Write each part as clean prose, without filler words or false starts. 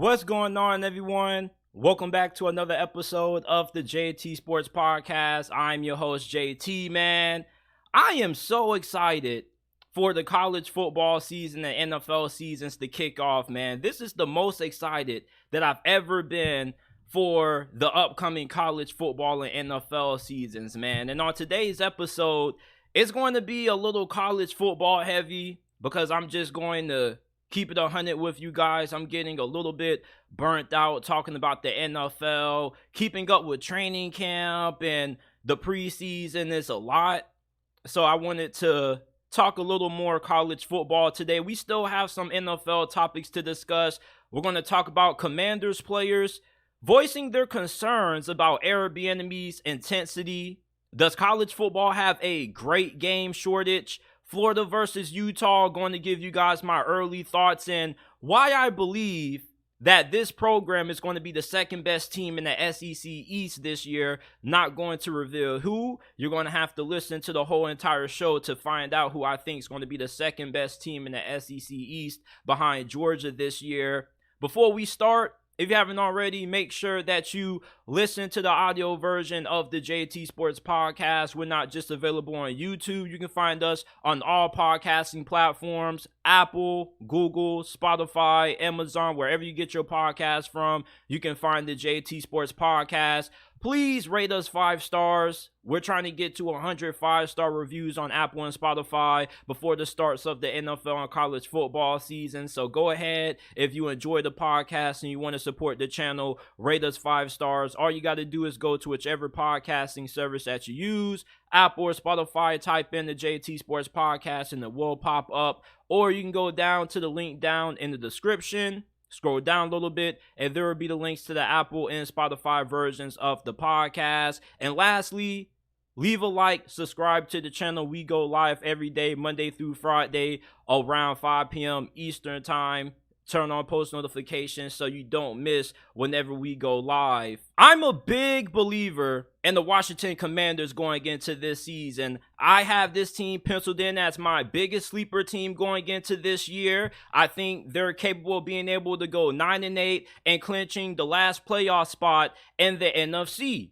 What's going on, everyone? Welcome back to another episode of the JT Sports Podcast. I'm your host, JT, man. I am so excited for the college football season and NFL seasons to kick off, man. This is the most excited that I've ever been for the upcoming college football and NFL seasons, man. And on today's episode, it's going to be a little college football heavy because I'm just going to keep it 100 with you guys. I'm getting a little bit burnt out talking about the NFL. Keeping up with training camp and the preseason is a lot. So I wanted to talk a little more college football today. We still have some NFL topics to discuss. We're going to talk about Commanders players voicing their concerns about Eric Bieniemy's intensity. Does college football have a great game shortage? Florida versus Utah, going to give you guys my early thoughts and why I believe that this program is going to be the second best team in the SEC East this year. Not going to reveal who. You're going to have to listen to the whole entire show to find out who I think is going to be the second best team in the SEC East behind Georgia this year. Before we start, if you haven't already, make sure that you listen to the audio version of the JT Sports Podcast. We're not just available on YouTube. You can find us on all podcasting platforms, Apple, Google, Spotify, Amazon, wherever you get your podcast from. You can find the JT Sports Podcast. Please rate us 5 stars. We're trying to get to 100 5-star reviews on Apple and Spotify before the starts of the NFL and college football season. So go ahead, if you enjoy the podcast and you want to support the channel, rate us 5 stars. All you got to do is go to whichever podcasting service that you use, Apple or Spotify, type in the JT Sports Podcast and it will pop up. Or you can go down to the link down in the description. Scroll down a little bit, and there will be the links to the Apple and Spotify versions of the podcast. And lastly, leave a like, subscribe to the channel. We go live every day, Monday through Friday, around 5 p.m. Eastern Time. Turn on post notifications so you don't miss whenever we go live. I'm a big believer in the Washington Commanders going into this season. I have this team penciled in as my biggest sleeper team going into this year. I think they're capable of being able to go 9-8 and clinching the last playoff spot in the NFC.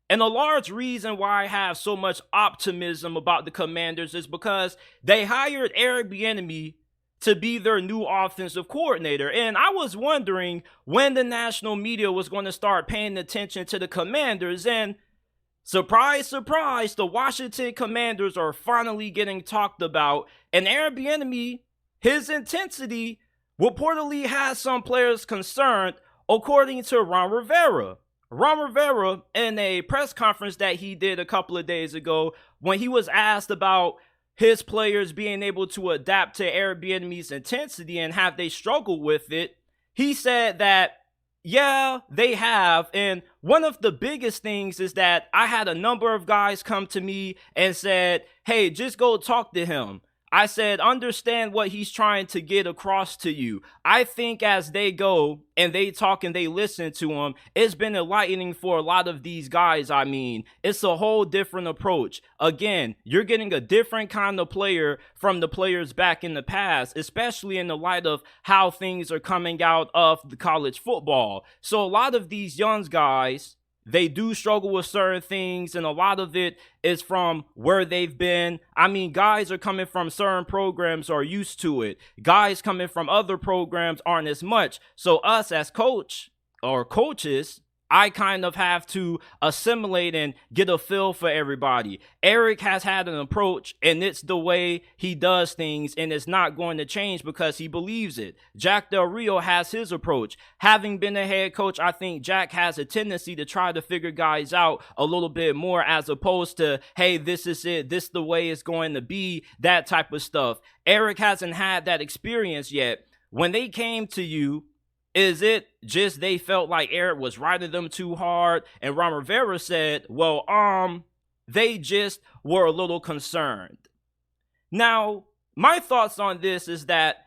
And a large reason why I have so much optimism about the Commanders is because they hired Eric Bieniemy to be their new offensive coordinator. And I was wondering when the national media was going to start paying attention to the Commanders. And surprise, surprise, the Washington Commanders are finally getting talked about. And Eric Bieniemy, his intensity reportedly has some players concerned, according to Ron Rivera. Ron Rivera, in a press conference that he did a couple of days ago, when he was asked about his players being able to adapt to Eric Bieniemy's intensity and have they struggled with it, he said that, yeah, they have. And one of the biggest things is that I had a number of guys come to me and said, hey, just go talk to him. I said, understand what he's trying to get across to you. I think as they go and they talk and they listen to him, it's been enlightening for a lot of these guys. I mean, it's a whole different approach. Again, you're getting a different kind of player from the players back in the past, especially in the light of how things are coming out of the college football. So a lot of these young guys, they do struggle with certain things, and a lot of it is from where they've been. I mean, guys are coming from certain programs are used to it. Guys coming from other programs aren't as much. So us as coaches, I kind of have to assimilate and get a feel for everybody. Eric has had an approach, and it's the way he does things, and it's not going to change because he believes it. Jack Del Rio has his approach. Having been a head coach, I think Jack has a tendency to try to figure guys out a little bit more as opposed to, hey, this is it, this is the way it's going to be, that type of stuff. Eric hasn't had that experience yet. When they came to you, is it just they felt like Eric was riding them too hard? And Ron Rivera said, well, they just were a little concerned. Now, my thoughts on this is that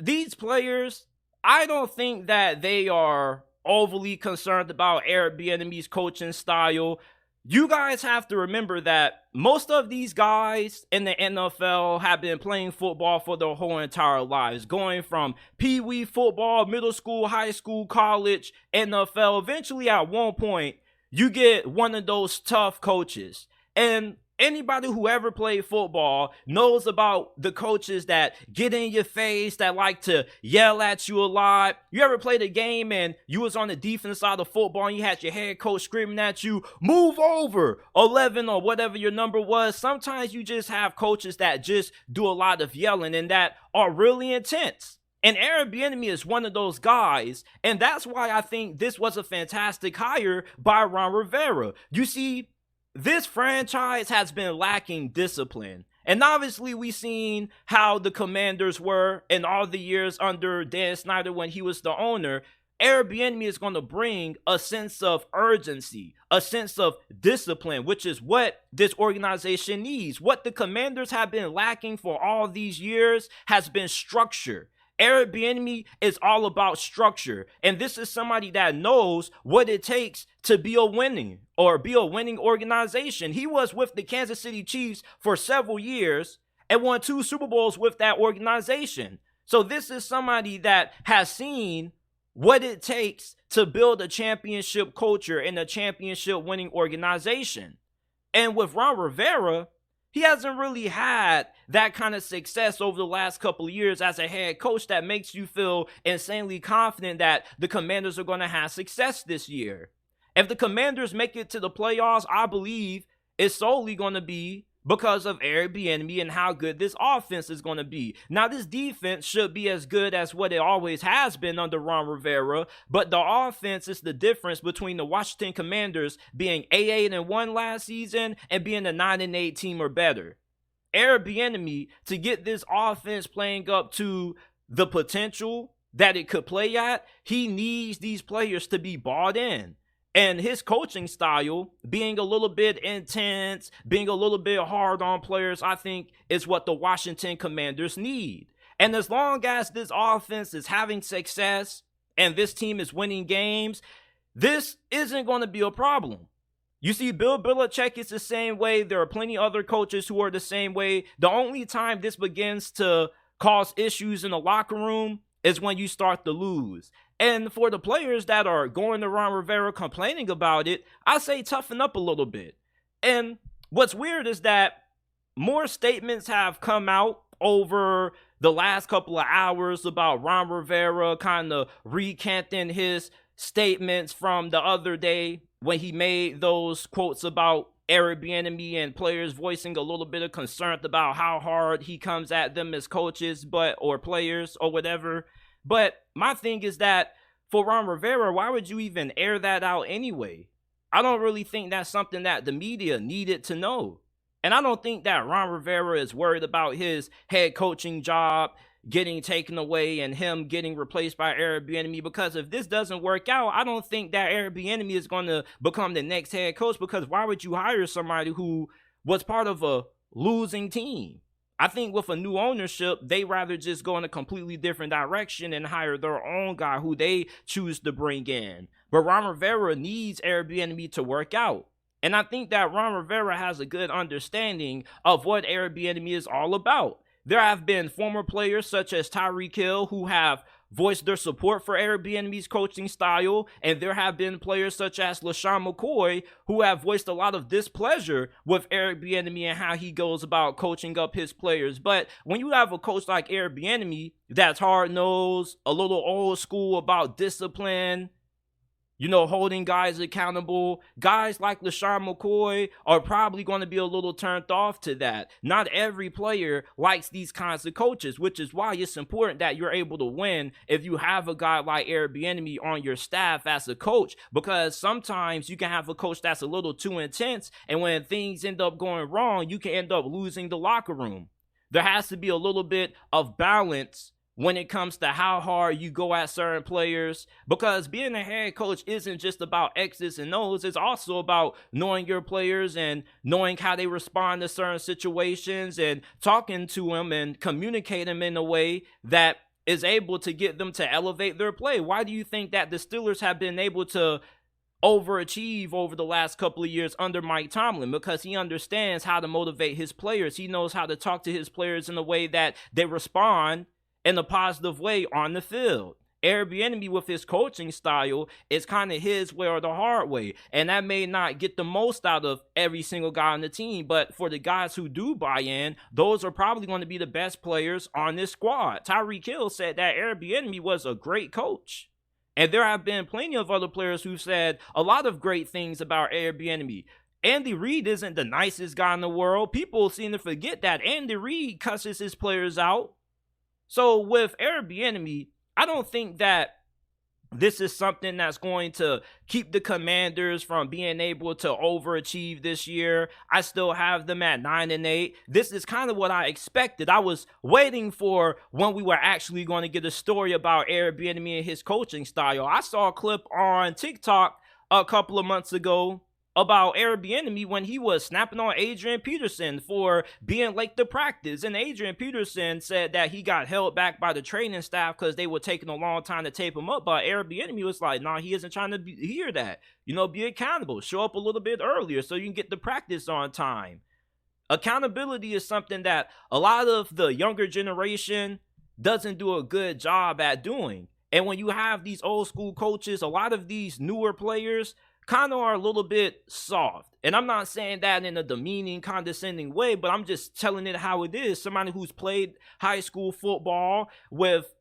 these players, I don't think that they are overly concerned about Eric Bieniemy's coaching style. you guys have to remember that most of these guys in the NFL have been playing football for their whole entire lives, going from pee-wee football, middle school, high school, college, NFL. Eventually, at one point, you get one of those tough coaches. And anybody who ever played football knows about the coaches that get in your face, that like to yell at you a lot. You ever played a game and you was on the defense side of football and you had your head coach screaming at you, move over, 11 or whatever your number was? Sometimes you just have coaches that just do a lot of yelling and that are really intense. And Eric Bieniemy is one of those guys, and that's why I think this was a fantastic hire by Ron Rivera. You see, this franchise has been lacking discipline. And obviously we've seen how the Commanders were in all the years under Dan Snyder when he was the owner. Eric Bieniemy is going to bring a sense of urgency, a sense of discipline, which is what this organization needs. What the Commanders have been lacking for all these years has been structure. Eric Bieniemy is all about structure, and this is somebody that knows what it takes to be a winning organization. He was with the Kansas City Chiefs for several years and won 2 Super Bowls with that organization. So this is somebody that has seen what it takes to build a championship culture in a championship winning organization. And with Ron Rivera, he hasn't really had that kind of success over the last couple of years as a head coach that makes you feel insanely confident that the Commanders are going to have success this year. If the Commanders make it to the playoffs, I believe it's solely going to be because of Eric Bieniemy and how good this offense is going to be. Now, this defense should be as good as what it always has been under Ron Rivera, but the offense is the difference between the Washington Commanders being 8-1 last season and being a 9-8 team or better. Eric Bieniemy, to get this offense playing up to the potential that it could play at, he needs these players to be bought in. And his coaching style, being a little bit intense, being a little bit hard on players, I think is what the Washington Commanders need. And as long as this offense is having success and this team is winning games, this isn't going to be a problem. You see, Bill Belichick is the same way. There are plenty of other coaches who are the same way. The only time this begins to cause issues in the locker room is when you start to lose. And for the players that are going to Ron Rivera complaining about it, I say toughen up a little bit. And what's weird is that more statements have come out over the last couple of hours about Ron Rivera kind of recanting his statements from the other day when he made those quotes about Eric Bieniemy and players voicing a little bit of concern about how hard he comes at them as coaches or players or whatever. But my thing is that for Ron Rivera, why would you even air that out anyway? I don't really think that's something that the media needed to know. And I don't think that Ron Rivera is worried about his head coaching job getting taken away and him getting replaced by Eric Bieniemy, because if this doesn't work out, I don't think that Eric Bieniemy is going to become the next head coach, because why would you hire somebody who was part of a losing team? I think with a new ownership, they rather just go in a completely different direction and hire their own guy who they choose to bring in. But Ron Rivera needs Eric Bieniemy to work out. And I think that Ron Rivera has a good understanding of what Eric Bieniemy is all about. There have been former players such as Tyreek Hill who have voiced their support for Eric Bieniemy's coaching style, and there have been players such as LaShawn McCoy who have voiced a lot of displeasure with Eric Bieniemy and how he goes about coaching up his players. But when you have a coach like Eric Bieniemy that's hard-nosed, a little old school about discipline, holding guys accountable, guys like LaShawn McCoy are probably going to be a little turned off to that. Not every player likes these kinds of coaches, which is why it's important that you're able to win if you have a guy like Eric Bieniemy on your staff as a coach, because sometimes you can have a coach that's a little too intense, and when things end up going wrong, you can end up losing the locker room. There has to be a little bit of balance when it comes to how hard you go at certain players, because being a head coach isn't just about X's and O's. It's also about knowing your players and knowing how they respond to certain situations and talking to them and communicate them in a way that is able to get them to elevate their play. Why do you think that the Steelers have been able to overachieve over the last couple of years under Mike Tomlin, because he understands how to motivate his players. He knows how to talk to his players in a way that they respond in a positive way on the field. Eric Bieniemy, with his coaching style, is kind of his way or the hard way. And that may not get the most out of every single guy on the team, but for the guys who do buy in, those are probably going to be the best players on this squad. Tyreek Hill said that Eric Bieniemy was a great coach. And there have been plenty of other players who've said a lot of great things about Eric Bieniemy. Andy Reid isn't the nicest guy in the world. People seem to forget that Andy Reid cusses his players out. So with Eric Bieniemy, I don't think that this is something that's going to keep the Commanders from being able to overachieve this year. I still have them at 9-8. This is kind of what I expected. I was waiting for when we were actually going to get a story about Eric Bieniemy and his coaching style. I saw a clip on TikTok a couple of months ago about Eric Bieniemy when he was snapping on Adrian Peterson for being late to practice. And Adrian Peterson said that he got held back by the training staff because they were taking a long time to tape him up. But Eric Bieniemy was like, nah, he isn't trying to hear that. Be accountable. Show up a little bit earlier so you can get the practice on time. Accountability is something that a lot of the younger generation doesn't do a good job at doing. And when you have these old school coaches, a lot of these newer players kind of are a little bit soft. And I'm not saying that in a demeaning, condescending way, but I'm just telling it how it is. Somebody who's played high school football with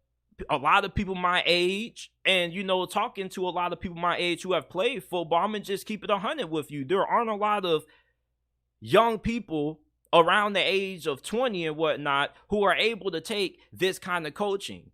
a lot of people my age and, talking to a lot of people my age who have played football, I'm going to just keep it 100 with you. There aren't a lot of young people around the age of 20 and whatnot who are able to take this kind of coaching.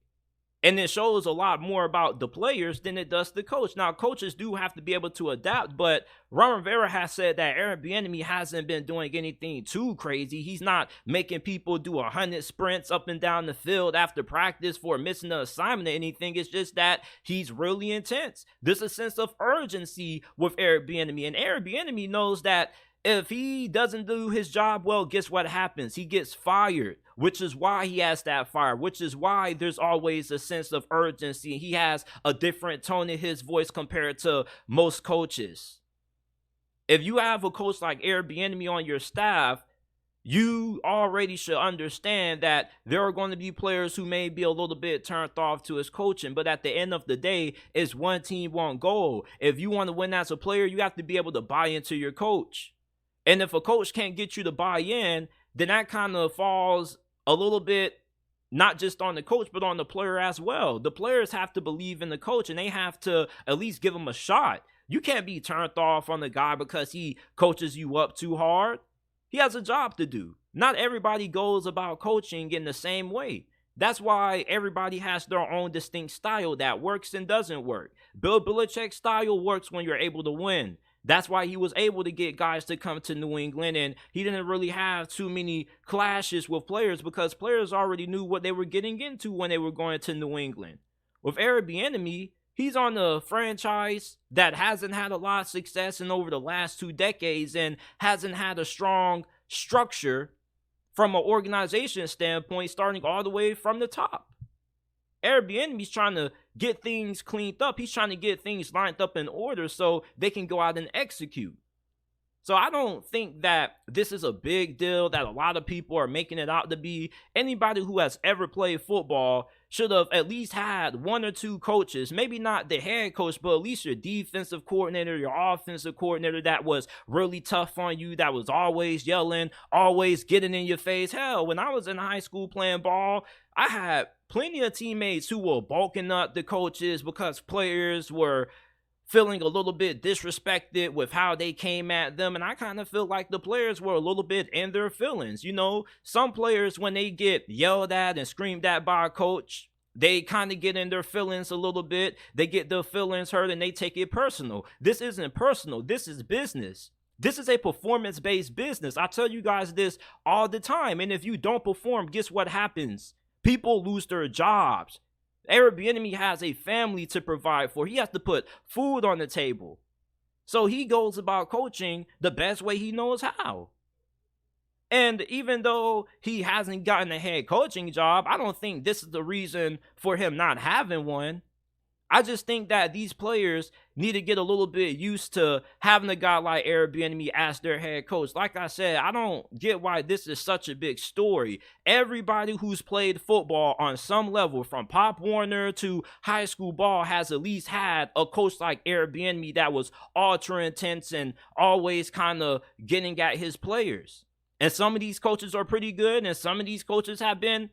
And it shows a lot more about the players than it does the coach. Now, coaches do have to be able to adapt, but Ron Rivera has said that Eric Bieniemy hasn't been doing anything too crazy. He's not making people do 100 sprints up and down the field after practice for missing an assignment or anything. It's just that he's really intense. There's a sense of urgency with Eric Bieniemy, and Eric Bieniemy knows that if he doesn't do his job well, guess what happens? He gets fired, which is why he has that fire, which is why there's always a sense of urgency. He has a different tone in his voice compared to most coaches. If you have a coach like Eric Bieniemy on your staff, you already should understand that there are going to be players who may be a little bit turned off to his coaching, but at the end of the day, it's one team, one goal. If you want to win as a player, you have to be able to buy into your coach. And if a coach can't get you to buy in, then that kind of falls a little bit not just on the coach, but on the player as well. The players have to believe in the coach, and they have to at least give him a shot. You can't be turned off on the guy because he coaches you up too hard. He has a job to do. Not everybody goes about coaching in the same way. That's why everybody has their own distinct style that works and doesn't work. Bill Belichick's style works when you're able to win. That's why he was able to get guys to come to New England, and he didn't really have too many clashes with players because players already knew what they were getting into when they were going to New England. With Eric Bieniemy, he's on a franchise that hasn't had a lot of success in over the last 2 decades and hasn't had a strong structure from an organization standpoint starting all the way from the top. Eric Bieniemy's trying to get things cleaned up. He's trying to get things lined up in order so they can go out and execute. So I don't think that this is a big deal that a lot of people are making it out to be. Anybody who has ever played football should have at least had 1 or 2 coaches, maybe not the head coach, but at least your defensive coordinator, your offensive coordinator that was really tough on you, that was always yelling, always getting in your face. Hell, when I was in high school playing ball, I had plenty of teammates who were bulking up the coaches because players were feeling a little bit disrespected with how they came at them. And I kind of feel like the players were a little bit in their feelings. Some players, when they get yelled at and screamed at by a coach, they kind of get in their feelings a little bit. They get their feelings hurt and they take it personal. This isn't personal. This is business. This is a performance-based business. I tell you guys this all the time. And if you don't perform, guess what happens? People lose their jobs. Eric Bieniemy has a family to provide for. He has to put food on the table. So he goes about coaching the best way he knows how. And even though he hasn't gotten a head coaching job, I don't think this is the reason for him not having one. I just think that these players need to get a little bit used to having a guy like Eric Bieniemy as their head coach. Like I said, I don't get why this is such a big story. Everybody who's played football on some level, from Pop Warner to high school ball, has at least had a coach like Eric Bieniemy that was ultra intense and always kind of getting at his players. And some of these coaches are pretty good, and some of these coaches have been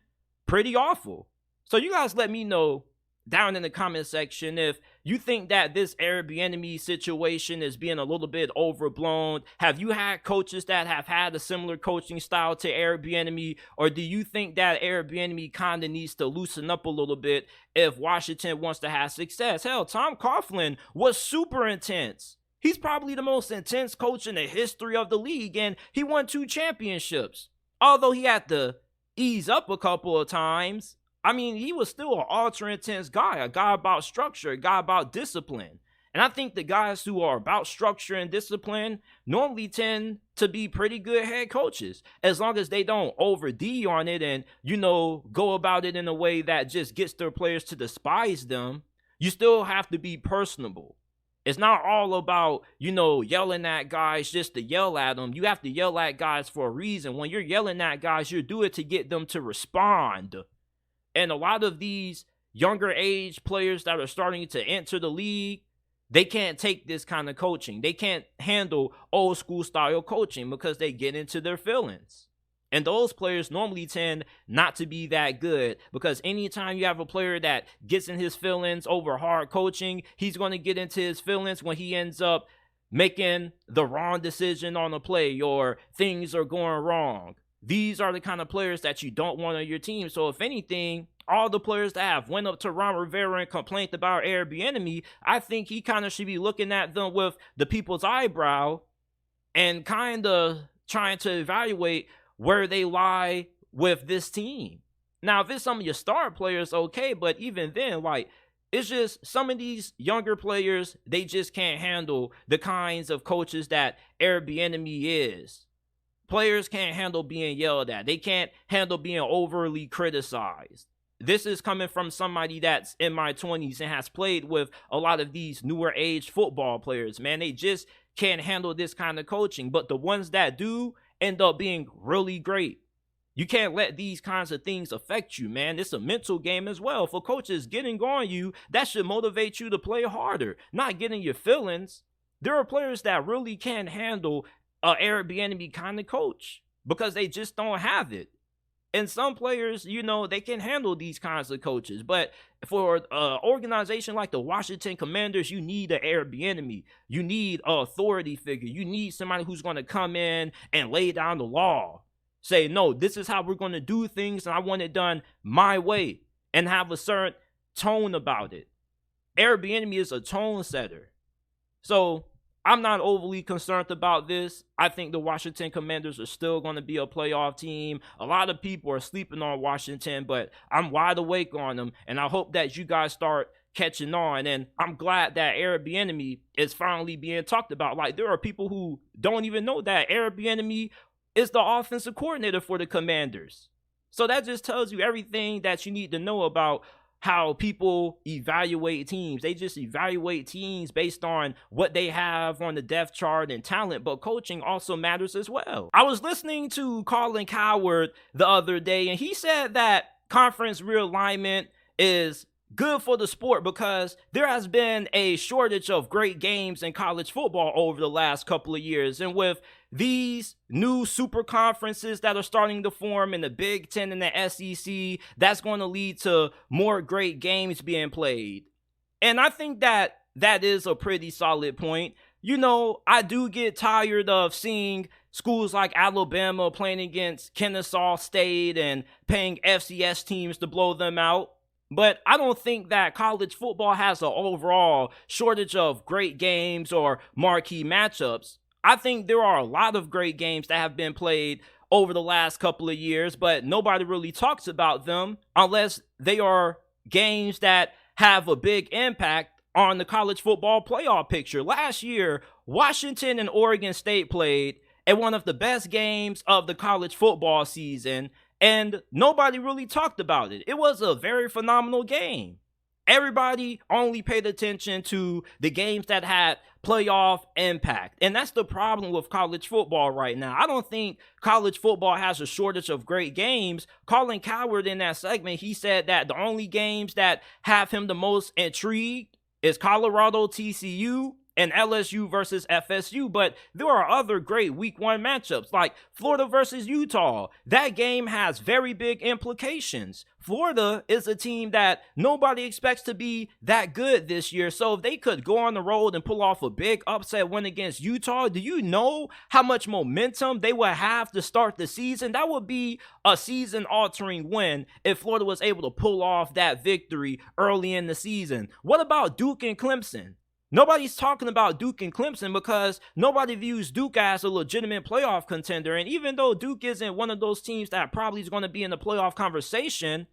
pretty awful. So you guys let me know down in the comment section if you think that this Eric Bieniemy situation is being a little bit overblown. Have you had coaches that have had a similar coaching style to Eric Bieniemy, or do you think that Eric Bieniemy kind of needs to loosen up a little bit if Washington wants to have success? Hell, Tom Coughlin was super intense. He's probably the most intense coach in the history of the league, and he won 2 championships. Although he had to ease up a couple of times, I mean, he was still an ultra intense guy, a guy about structure, a guy about discipline. And I think the guys who are about structure and discipline normally tend to be pretty good head coaches, as long as they don't over-D on it and, go about it in a way that just gets their players to despise them. You still have to be personable. It's not all about, yelling at guys just to yell at them. You have to yell at guys for a reason. When you're yelling at guys, you do it to get them to respond. And a lot of these younger age players that are starting to enter the league, they can't take this kind of coaching. They can't handle old school style coaching because they get into their feelings. And those players normally tend not to be that good, because anytime you have a player that gets in his feelings over hard coaching, he's going to get into his feelings when he ends up making the wrong decision on a play or things are going wrong. These are the kind of players that you don't want on your team. So if anything, all the players that have went up to Ron Rivera and complained about Eric Bieniemy, I think he kind of should be looking at them with the people's eyebrow and kind of trying to evaluate where they lie with this team. Now, if it's some of your star players, okay, but even then, it's just some of these younger players, they just can't handle the kinds of coaches that Eric Bieniemy is. Players can't handle being yelled at. They can't handle being overly criticized. This is coming from somebody that's in my 20s and has played with a lot of these newer age football players, man. They just can't handle this kind of coaching. But the ones that do end up being really great. You can't let these kinds of things affect you, man. It's a mental game as well. For coaches getting on you, that should motivate you to play harder, not getting your feelings. There are players that really can't handle Eric Bieniemy kind of coach because they just don't have it. And some players, they can handle these kinds of coaches. But for an organization like the Washington Commanders, you need an Eric Bieniemy. You need an authority figure. You need somebody who's going to come in and lay down the law. Say, no, this is how we're going to do things, and I want it done my way, and have a certain tone about it. Eric Bieniemy is a tone setter. So I'm not overly concerned about this. I think the Washington Commanders are still going to be a playoff team. A lot of people are sleeping on Washington, but I'm wide awake on them, and I hope that you guys start catching on. And I'm glad that Eric Bieniemy is finally being talked about. There are people who don't even know that Eric Bieniemy is the offensive coordinator for the Commanders. So that just tells you everything that you need to know about how people evaluate teams. They just evaluate teams based on what they have on the depth chart and talent, but coaching also matters as well. I was listening to Colin Cowherd the other day, and he said that conference realignment is good for the sport because there has been a shortage of great games in college football over the last couple of years. And with these new super conferences that are starting to form in the Big Ten and the SEC, that's going to lead to more great games being played. And I think that is a pretty solid point. I do get tired of seeing schools like Alabama playing against Kennesaw State and paying FCS teams to blow them out. But I don't think that college football has an overall shortage of great games or marquee matchups. I think there are a lot of great games that have been played over the last couple of years, but nobody really talks about them unless they are games that have a big impact on the college football playoff picture. Last year, Washington and Oregon State played at one of the best games of the college football season, and nobody really talked about it. It was a very phenomenal game. Everybody only paid attention to the games that had playoff impact. And that's the problem with college football right now. I don't think college football has a shortage of great games. Colin Cowherd in that segment, he said that the only games that have him the most intrigued is Colorado, TCU, and LSU versus FSU, but there are other great week 1 matchups like Florida versus Utah. That game has very big implications. Florida is a team that nobody expects to be that good this year, so if they could go on the road and pull off a big upset win against Utah, do you know how much momentum they would have to start the season? That would be a season-altering win if Florida was able to pull off that victory early in the season. What about Duke and Clemson? Nobody's talking about Duke and Clemson because nobody views Duke as a legitimate playoff contender. And even though Duke isn't one of those teams that probably is going to be in the playoff conversation,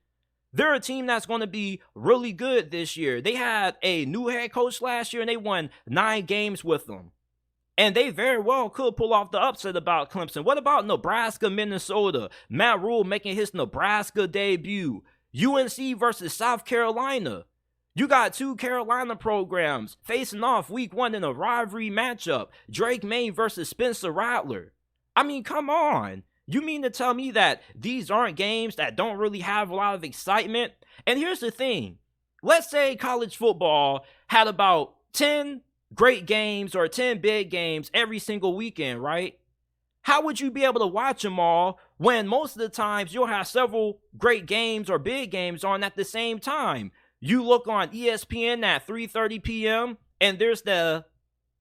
they're a team that's going to be really good this year. They had a new head coach last year and they won 9 games with them. And they very well could pull off the upset about Clemson. What about Nebraska, Minnesota? Matt Rule making his Nebraska debut. UNC versus South Carolina. You got 2 Carolina programs facing off week 1 in a rivalry matchup. Drake May versus Spencer Rattler. I mean, come on. You mean to tell me that these aren't games that don't really have a lot of excitement? And here's the thing. Let's say college football had about 10 great games or 10 big games every single weekend, right? How would you be able to watch them all when most of the times you'll have several great games or big games on at the same time? You look on ESPN at 3:30 p.m. and there's the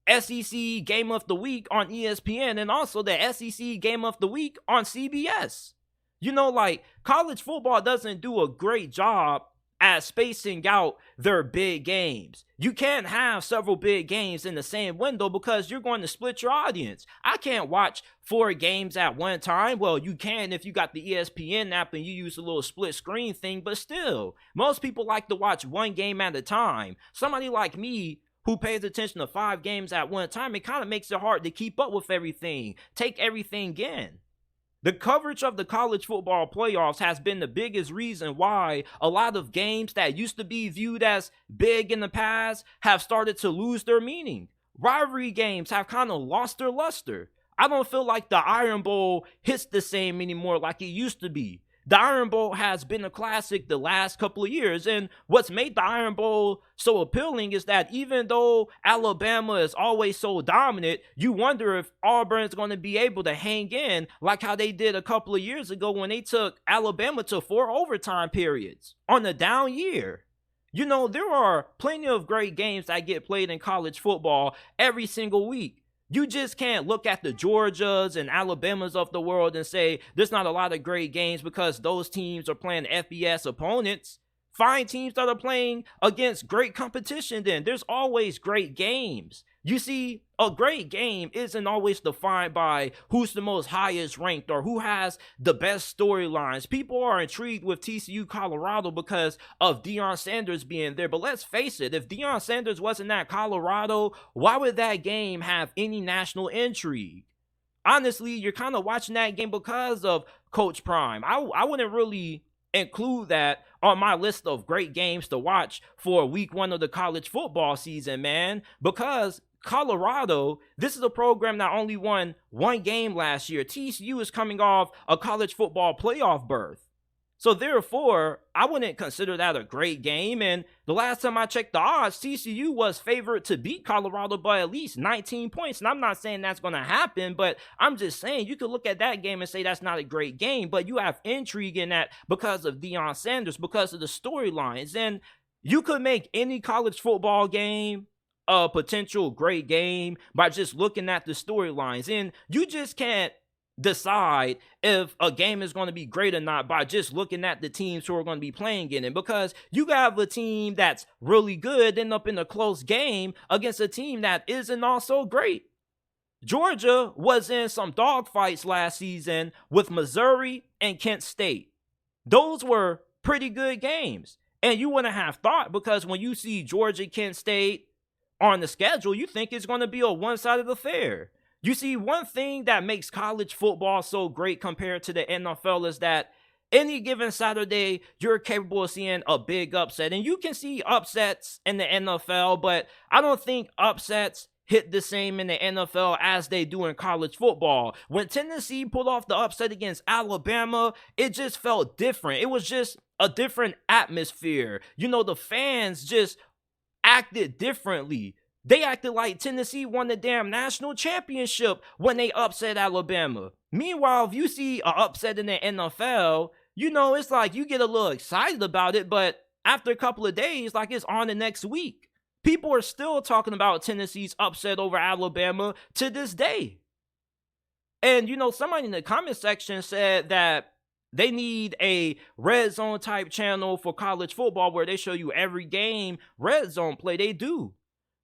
SEC Game of the Week on ESPN and also the SEC Game of the Week on CBS. You know, like, college football doesn't do a great job at spacing out their big games. You can't have several big games in the same window because you're going to split your audience. I can't watch 4 games at one time. Well, you can if you got the ESPN app and you use a little split screen thing, but still, most people like to watch 1 game at a time. Somebody like me who pays attention to 5 games at one time, it kind of makes it hard to keep up with everything, take everything in. The coverage of the college football playoffs has been the biggest reason why a lot of games that used to be viewed as big in the past have started to lose their meaning. Rivalry games have kind of lost their luster. I don't feel like the Iron Bowl hits the same anymore like it used to be. The Iron Bowl has been a classic the last couple of years, and what's made the Iron Bowl so appealing is that even though Alabama is always so dominant, you wonder if Auburn is going to be able to hang in like how they did a couple of years ago when they took Alabama to 4 overtime periods on a down year. You know, there are plenty of great games that get played in college football every single week. You just can't look at the Georgias and Alabamas of the world and say there's not a lot of great games because those teams are playing FBS opponents. Find teams that are playing against great competition then. There's always great games. You see, a great game isn't always defined by who's the most highest ranked or who has the best storylines. People are intrigued with TCU Colorado because of Deion Sanders being there. But let's face it, if Deion Sanders wasn't at Colorado, why would that game have any national intrigue? Honestly, you're kind of watching that game because of Coach Prime. I wouldn't really include that on my list of great games to watch for week 1 of the college football season, man, because Colorado, this is a program that only won 1 game last year. TCU is coming off a college football playoff berth. So therefore, I wouldn't consider that a great game. And the last time I checked the odds, TCU was favored to beat Colorado by at least 19 points. And I'm not saying that's going to happen, but I'm just saying you could look at that game and say that's not a great game. But you have intrigue in that because of Deion Sanders, because of the storylines. And you could make any college football game a potential great game by just looking at the storylines. And you just can't decide if a game is going to be great or not by just looking at the teams who are going to be playing in it, because you have a team that's really good end up in a close game against a team that isn't also great. Georgia was in some dogfights last season with Missouri and Kent State. Those were pretty good games, and you wouldn't have thought, because when you see Georgia, Kent State on the schedule, you think it's going to be a one-sided affair. You see, one thing that makes college football so great compared to the NFL is that Any given Saturday, you're capable of seeing a big upset. And you can see upsets in the NFL, but I don't think upsets hit the same in the NFL as they do in college football. When Tennessee pulled off the upset against Alabama, it just felt different. It was just a different atmosphere. The fans just acted differently. They acted like Tennessee won the damn national championship when they upset Alabama. Meanwhile, if you see an upset in the NFL, it's like you get a little excited about it, but after a couple of days, like it's on the next week. People are still talking about Tennessee's upset over Alabama to this day. And, somebody in the comment section said that they need a red zone type channel for college football where they show you every game red zone play. They do.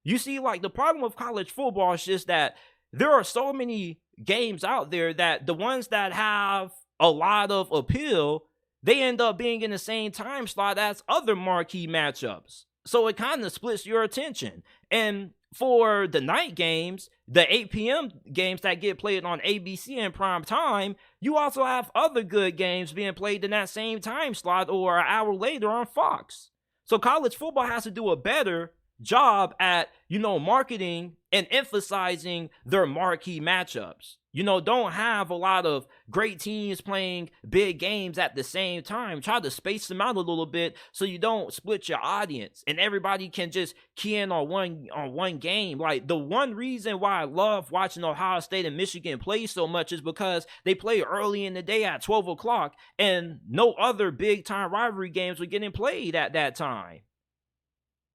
You see, like, the problem with college football is just that there are so many games out there that the ones that have a lot of appeal, they end up being in the same time slot as other marquee matchups. So it kind of splits your attention. And for the night games, the 8 p.m. games that get played on ABC in prime time, you also have other good games being played in that same time slot or an hour later on Fox. So college football has to do a better job at, marketing and emphasizing their marquee matchups. Don't have a lot of great teams playing big games at the same time. Try to space them out a little bit so you don't split your audience and everybody can just key in on one game. Like, the one reason why I love watching Ohio State and Michigan play so much is because they play early in the day at 12 o'clock and no other big time rivalry games were getting played at that time.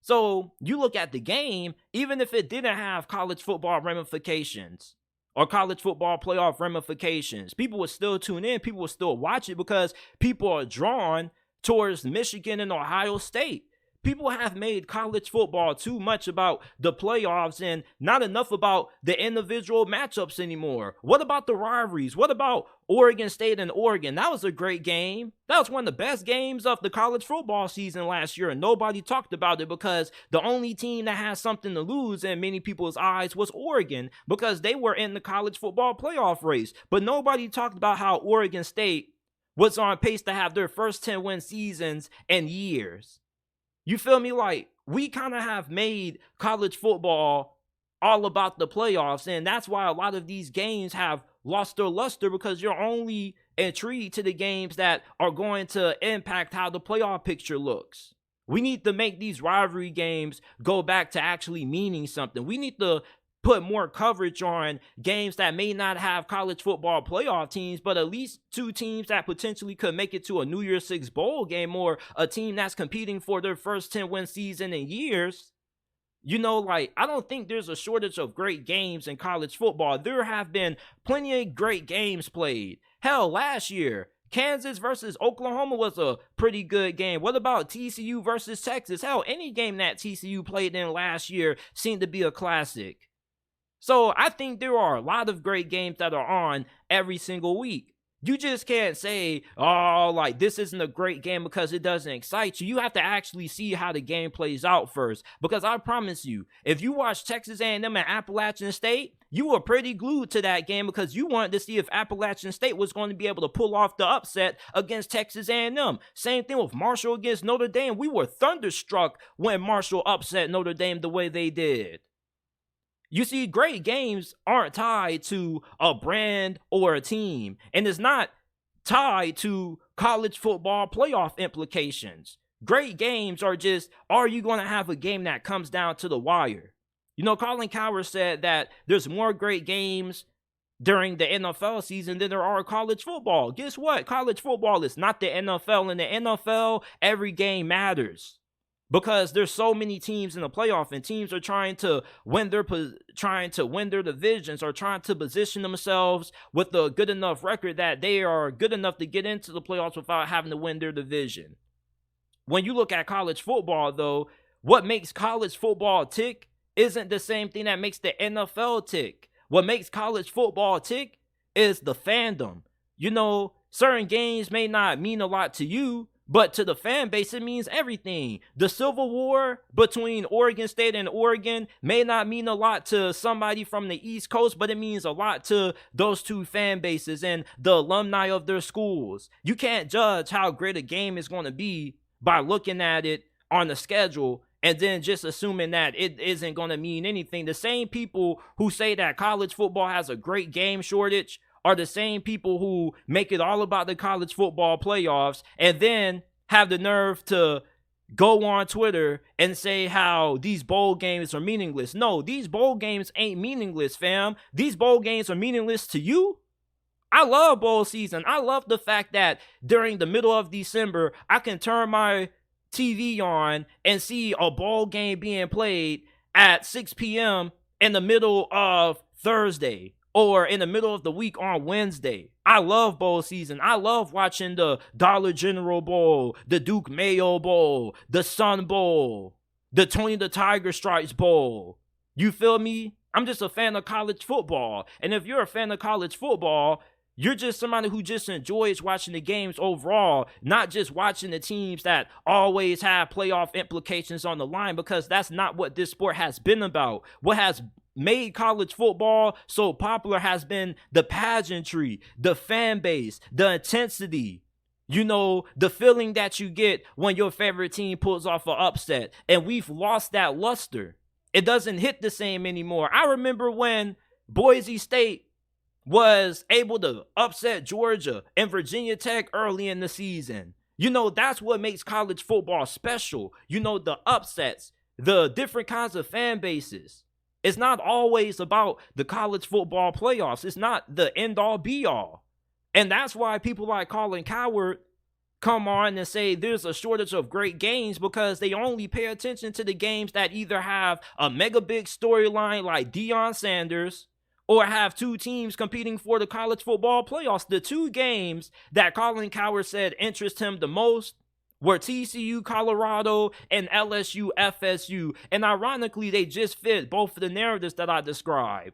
So you look at the game, even if it didn't have college football ramifications or college football playoff ramifications, people would still tune in, people would still watch it because people are drawn towards Michigan and Ohio State. People have made college football too much about the playoffs and not enough about the individual matchups anymore. What about the rivalries? What about Oregon State and Oregon? That was a great game. That was one of the best games of the college football season last year, and nobody talked about it because the only team that has something to lose in many people's eyes was Oregon because they were in the college football playoff race. But nobody talked about how Oregon State was on pace to have their first 10-win seasons in years. You feel me? Like, we kind of have made college football all about the playoffs, and that's why a lot of these games have lost their luster because you're only intrigued to the games that are going to impact how the playoff picture looks. We need to make these rivalry games go back to actually meaning something. We need to put more coverage on games that may not have college football playoff teams, but at least two teams that potentially could make it to a New Year's Six bowl game or a team that's competing for their first 10-win season in years. I don't think there's a shortage of great games in college football. There have been plenty of great games played. Hell, last year, Kansas versus Oklahoma was a pretty good game. What about TCU versus Texas? Hell, any game that TCU played in last year seemed to be a classic. So I think there are a lot of great games that are on every single week. You just can't say, this isn't a great game because it doesn't excite you. You have to actually see how the game plays out first. Because I promise you, if you watch Texas A&M and Appalachian State, you were pretty glued to that game because you wanted to see if Appalachian State was going to be able to pull off the upset against Texas A&M. Same thing with Marshall against Notre Dame. We were thunderstruck when Marshall upset Notre Dame the way they did. You see, great games aren't tied to a brand or a team, and it's not tied to college football playoff implications. Great games are just, are you going to have a game that comes down to the wire? Colin Cowherd said that there's more great games during the NFL season than there are college football. Guess what? College football is not the NFL. In the NFL, every game matters. Because there's so many teams in the playoff, and teams are trying to win their divisions or trying to position themselves with a good enough record that they are good enough to get into the playoffs without having to win their division. When you look at college football, though, what makes college football tick isn't the same thing that makes the NFL tick. What makes college football tick is the fandom. Certain games may not mean a lot to you, But to the fan base, it means everything. The Civil War between Oregon State and Oregon may not mean a lot to somebody from the East Coast, but it means a lot to those two fan bases and the alumni of their schools. You can't judge how great a game is going to be by looking at it on the schedule and then just assuming that it isn't going to mean anything. The same people who say that college football has a great game shortage are the same people who make it all about the college football playoffs and then have the nerve to go on Twitter and say how these bowl games are meaningless. No, these bowl games ain't meaningless, fam. These bowl games are meaningless to you. I love bowl season. I love the fact that during the middle of December, I can turn my TV on and see a bowl game being played at 6 p.m. in the middle of Thursday or in the middle of the week on Wednesday. I love bowl season. I love watching the Dollar General Bowl, the Duke Mayo Bowl, the Sun Bowl, the Tony the Tiger Stripes Bowl. You feel me? I'm just a fan of college football. And if you're a fan of college football, you're just somebody who just enjoys watching the games overall, not just watching the teams that always have playoff implications on the line, because that's not what this sport has been about. What has made college football so popular has been the pageantry, the fan base, the intensity, the feeling that you get when your favorite team pulls off an upset. And we've lost that luster. It doesn't hit the same anymore. I remember when Boise State was able to upset Georgia and Virginia Tech early in the season. That's what makes college football special. The upsets, the different kinds of fan bases. It's not always about the college football playoffs. It's not the end-all, be-all. And that's why people like Colin Cowherd come on and say there's a shortage of great games, because they only pay attention to the games that either have a mega big storyline like Deion Sanders or have two teams competing for the college football playoffs. The two games that Colin Cowherd said interest him the most were TCU, Colorado, and LSU, FSU. And ironically, they just fit both of the narratives that I described.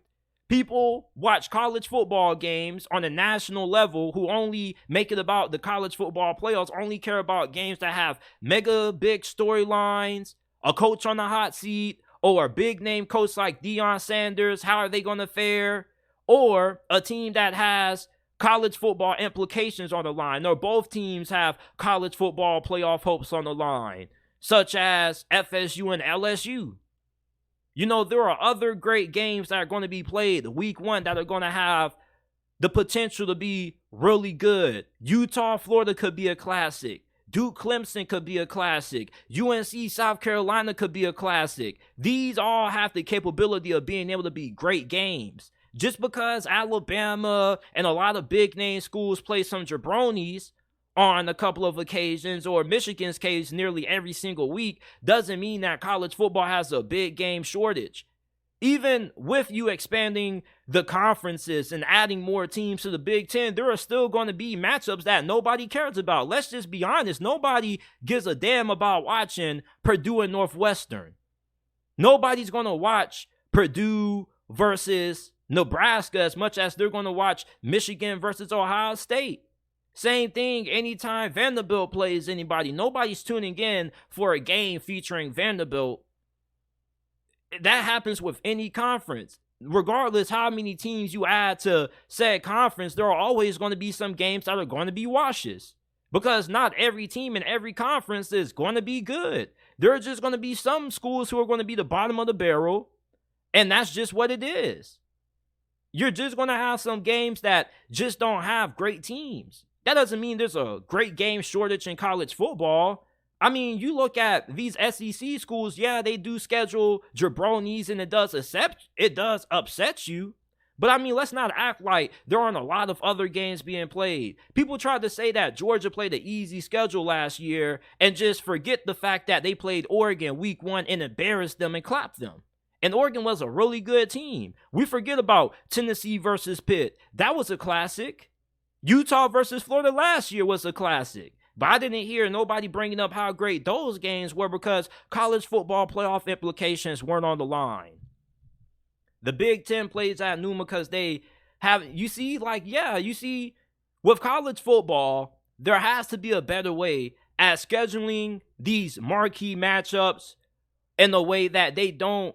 People watch college football games on a national level who only make it about the college football playoffs, only care about games that have mega big storylines, a coach on the hot seat, or a big name coach like Deion Sanders. How are they going to fare? Or a team that has college football implications on the line, or both teams have college football playoff hopes on the line, such as FSU and LSU. There are other great games that are going to be played week one that are going to have the potential to be really good. Utah, Florida could be a classic. Duke, Clemson could be a classic. UNC, South Carolina could be a classic. These all have the capability of being able to be great games. Just because Alabama and a lot of big name schools play some jabronis on a couple of occasions, or Michigan's case nearly every single week, doesn't mean that college football has a big game shortage. Even with you expanding the conferences and adding more teams to the Big Ten, there are still going to be matchups that nobody cares about. Let's just be honest. Nobody gives a damn about watching Purdue and Northwestern. Nobody's going to watch Purdue versus Nebraska as much as they're going to watch Michigan versus Ohio State. Same thing anytime Vanderbilt plays anybody. Nobody's tuning in for a game featuring Vanderbilt. That happens with any conference. Regardless how many teams you add to said conference, there are always going to be some games that are going to be washes. Because not every team in every conference is going to be good. There are just going to be some schools who are going to be the bottom of the barrel. And that's just what it is. You're just going to have some games that just don't have great teams. That doesn't mean there's a great game shortage in college football. I mean, you look at these SEC schools, yeah, they do schedule jabronis and it does upset you. But I mean, let's not act like there aren't a lot of other games being played. People tried to say that Georgia played an easy schedule last year and just forget the fact that they played Oregon week one and embarrassed them and clapped them. And Oregon was a really good team. We forget about Tennessee versus Pitt. That was a classic. Utah versus Florida last year was a classic. But I didn't hear nobody bringing up how great those games were because college football playoff implications weren't on the line. The Big Ten plays at Numa because they have, you see, with college football, there has to be a better way at scheduling these marquee matchups in a way that they don't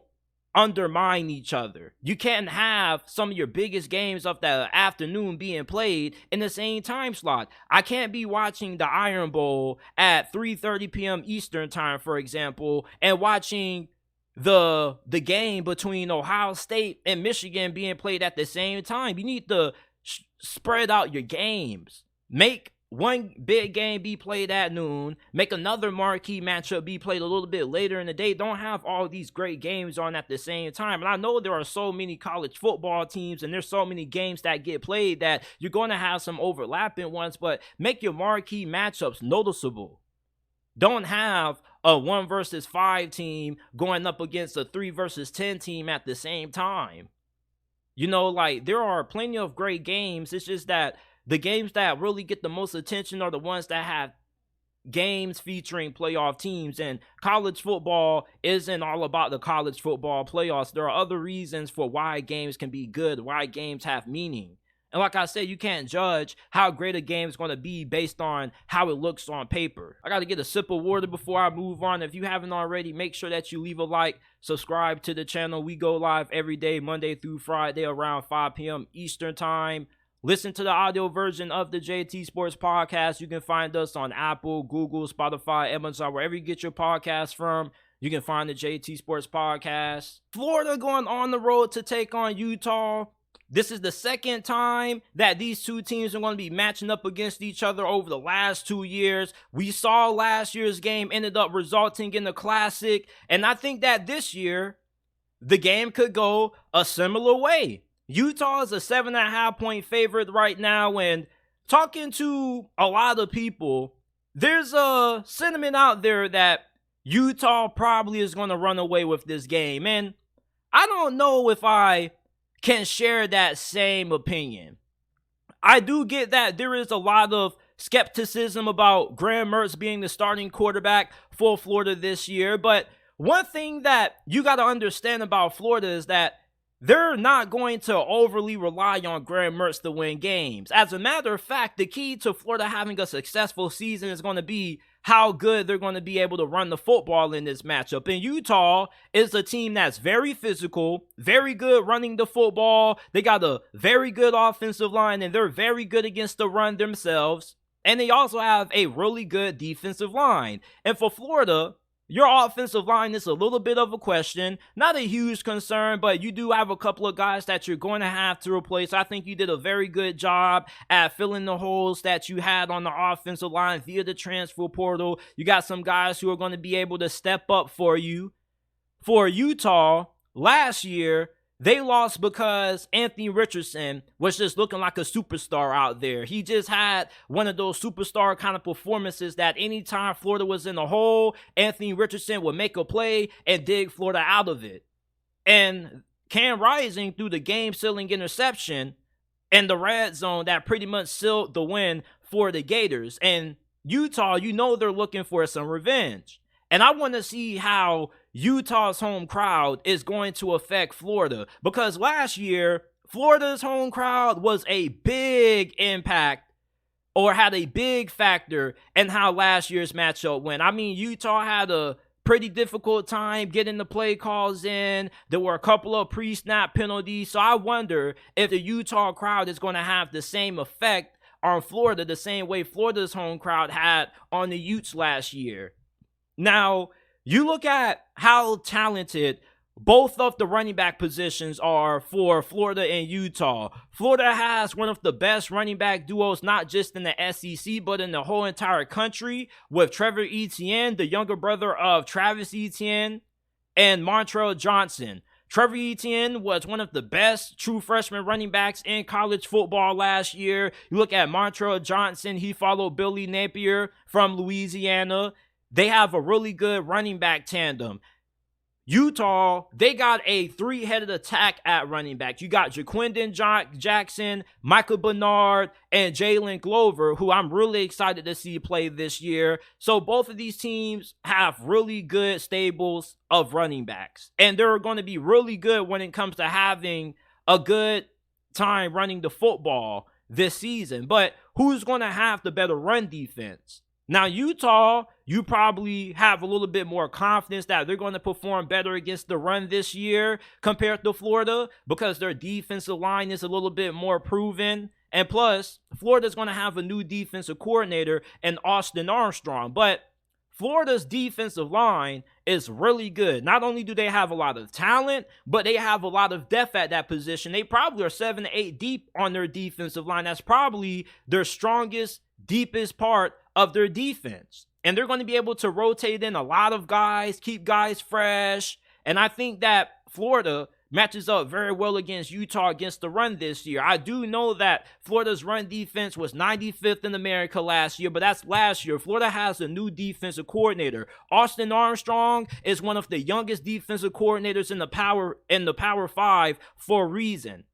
undermine each other. You can't have some of your biggest games of the afternoon being played in the same time slot. I can't be watching the Iron Bowl at 3:30 p.m. Eastern time, for example, and watching the game between Ohio State and Michigan being played at the same time. You need to spread out your games. Make one big game be played at noon. Make another marquee matchup be played a little bit later in the day. Don't have all these great games on at the same time. And I know there are so many college football teams and there's so many games that get played that you're going to have some overlapping ones, but make your marquee matchups noticeable. Don't have a 1 versus 5 team going up against a 3 versus 10 team at the same time. You know, like, there are plenty of great games. It's just that the games that really get the most attention are the ones that have games featuring playoff teams, and college football isn't all about the college football playoffs. There are other reasons for why games can be good, why games have meaning. And like I said, you can't judge how great a game is going to be based on how it looks on paper. I got to get a sip of water before I move on. If you haven't already, make sure that you leave a like, subscribe to the channel. We go live every day, Monday through Friday around 5 p.m. Eastern time. Listen to the audio version of the JT Sports Podcast. You can find us on Apple, Google, Spotify, Amazon, wherever you get your podcasts from. You can find the JT Sports Podcast. Florida going on the road to take on Utah. This is the second time that these two teams are going to be matching up against each other over the last 2 years. We saw last year's game ended up resulting in a classic, and I think that this year, the game could go a similar way. Utah is a 7.5 point favorite right now, and talking to a lot of people, there's a sentiment out there that Utah probably is going to run away with this game, and I don't know if I can share that same opinion. I do get that there is a lot of skepticism about Graham Mertz being the starting quarterback for Florida this year, but one thing that you got to understand about Florida is that they're not going to overly rely on Graham Mertz to win games. As a matter of fact, the key to Florida having a successful season is going to be how good they're going to be able to run the football in this matchup. And Utah is a team that's very physical, very good running the football. They got a very good offensive line, and they're very good against the run themselves. And they also have a really good defensive line. And for Florida, your offensive line is a little bit of a question. Not a huge concern, but you do have a couple of guys that you're going to have to replace. I think you did a very good job at filling the holes that you had on the offensive line via the transfer portal. You got some guys who are going to be able to step up for you. For Utah, last year, they lost because Anthony Richardson was just looking like a superstar out there. He just had one of those superstar kind of performances that anytime Florida was in a hole, Anthony Richardson would make a play and dig Florida out of it. And Cam Rising threw the game-sealing interception in the red zone that pretty much sealed the win for the Gators. And Utah, you know they're looking for some revenge. And I want to see how Utah's home crowd is going to affect Florida, because last year, Florida's home crowd was a big impact or had a big factor in how last year's matchup went. I mean, Utah had a pretty difficult time getting the play calls in. There were a couple of pre-snap penalties. So I wonder if the Utah crowd is going to have the same effect on Florida the same way Florida's home crowd had on the Utes last year. Now, you look at how talented both of the running back positions are for Florida and Utah. Florida has one of the best running back duos, not just in the SEC, but in the whole entire country, with Trevor Etienne, the younger brother of Travis Etienne, and Montrell Johnson. Trevor Etienne was one of the best true freshman running backs in college football last year. You look at Montrell Johnson, he followed Billy Napier from Louisiana. They have a really good running back tandem. Utah, they got a three-headed attack at running back. You got Jaquindon Jackson, Michael Bernard, and Jalen Glover, who I'm really excited to see play this year. So both of these teams have really good stables of running backs. And they're going to be really good when it comes to having a good time running the football this season. But who's going to have the better run defense? Now, Utah, you probably have a little bit more confidence that they're going to perform better against the run this year compared to Florida because their defensive line is a little bit more proven. And plus, Florida's going to have a new defensive coordinator in Austin Armstrong. But Florida's defensive line is really good. Not only do they have a lot of talent, but they have a lot of depth at that position. They probably are 7 to 8 deep on their defensive line. That's probably their strongest, deepest part of their defense. And they're going to be able to rotate in a lot of guys, keep guys fresh. And I think that Florida matches up very well against Utah against the run this year. I do know that Florida's run defense was 95th in America last year, but that's last year. Florida has a new defensive coordinator. Austin Armstrong is one of the youngest defensive coordinators in the Power 5 for a reason.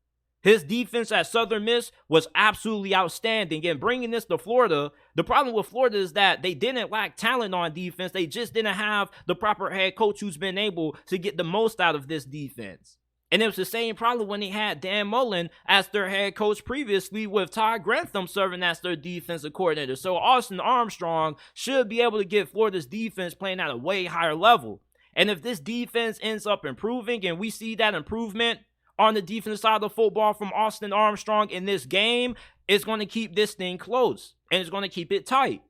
His defense at Southern Miss was absolutely outstanding. And bringing this to Florida, the problem with Florida is that they didn't lack talent on defense. They just didn't have the proper head coach who's been able to get the most out of this defense. And it was the same problem when they had Dan Mullen as their head coach previously, with Todd Grantham serving as their defensive coordinator. So Austin Armstrong should be able to get Florida's defense playing at a way higher level. And if this defense ends up improving and we see that improvement on the defensive side of the football from Austin Armstrong in this game, it's going to keep this thing close and it's going to keep it tight.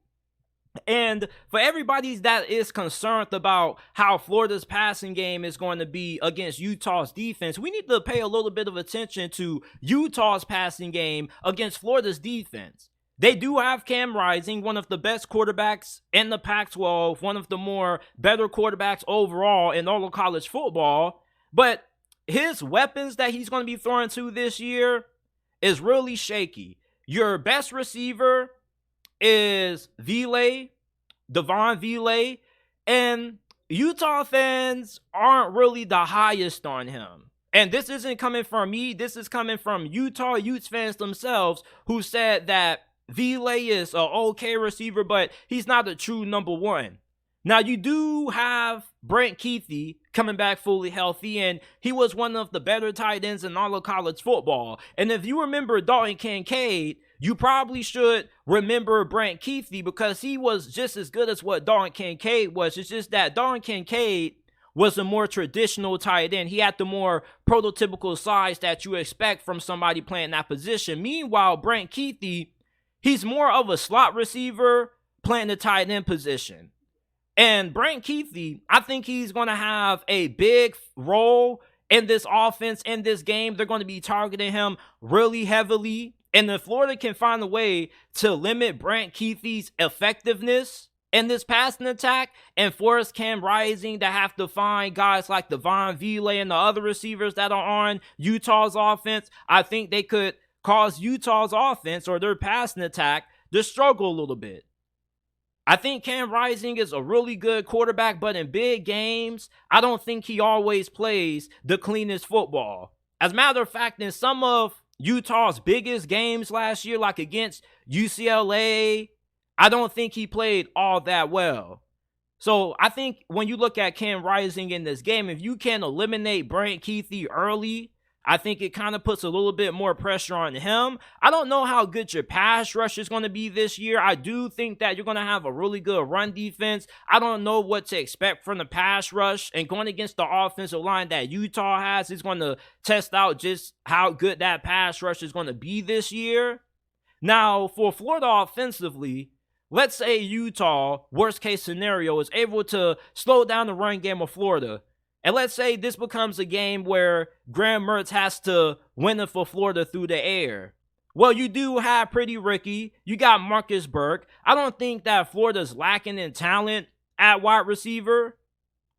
And for everybody that is concerned about how Florida's passing game is going to be against Utah's defense, we need to pay a little bit of attention to Utah's passing game against Florida's defense. They do have Cam Rising, one of the best quarterbacks in the Pac-12, one of the more better quarterbacks overall in all of college football. But his weapons that he's going to be throwing to this year is really shaky. Your best receiver is Devin Leary, and Utah fans aren't really the highest on him. And this isn't coming from me. This is coming from Utah Utes fans themselves, who said that Leary is an okay receiver, but he's not a true number one. Now, you do have Brent Keithy coming back fully healthy, and he was one of the better tight ends in all of college football. And if you remember Dalton Kincaid, you probably should remember Brent Keithy because he was just as good as what Dalton Kincaid was. It's just that Dalton Kincaid was a more traditional tight end. He had the more prototypical size that you expect from somebody playing that position. Meanwhile, Brent Keithy, he's more of a slot receiver playing the tight end position. And Brent Keithy, I think he's going to have a big role in this offense, in this game. They're going to be targeting him really heavily. And if Florida can find a way to limit Brent Keithy's effectiveness in this passing attack and force Cam Rising to have to find guys like Devin Leary and the other receivers that are on Utah's offense, I think they could cause Utah's offense or their passing attack to struggle a little bit. I think Cam Rising is a really good quarterback, but in big games, I don't think he always plays the cleanest football. As a matter of fact, in some of Utah's biggest games last year, like against UCLA, I don't think he played all that well. So I think when you look at Cam Rising in this game, if you can eliminate Brent Keithy early, I think it kind of puts a little bit more pressure on him. I don't know how good your pass rush is going to be this year. I do think that you're going to have a really good run defense. I don't know what to expect from the pass rush. And going against the offensive line that Utah has is going to test out just how good that pass rush is going to be this year. Now, for Florida offensively, let's say Utah, worst case scenario, is able to slow down the run game of Florida. And let's say this becomes a game where Graham Mertz has to win it for Florida through the air. Well, you do have Pretty Ricky. You got Marcus Burke. I don't think that Florida's lacking in talent at wide receiver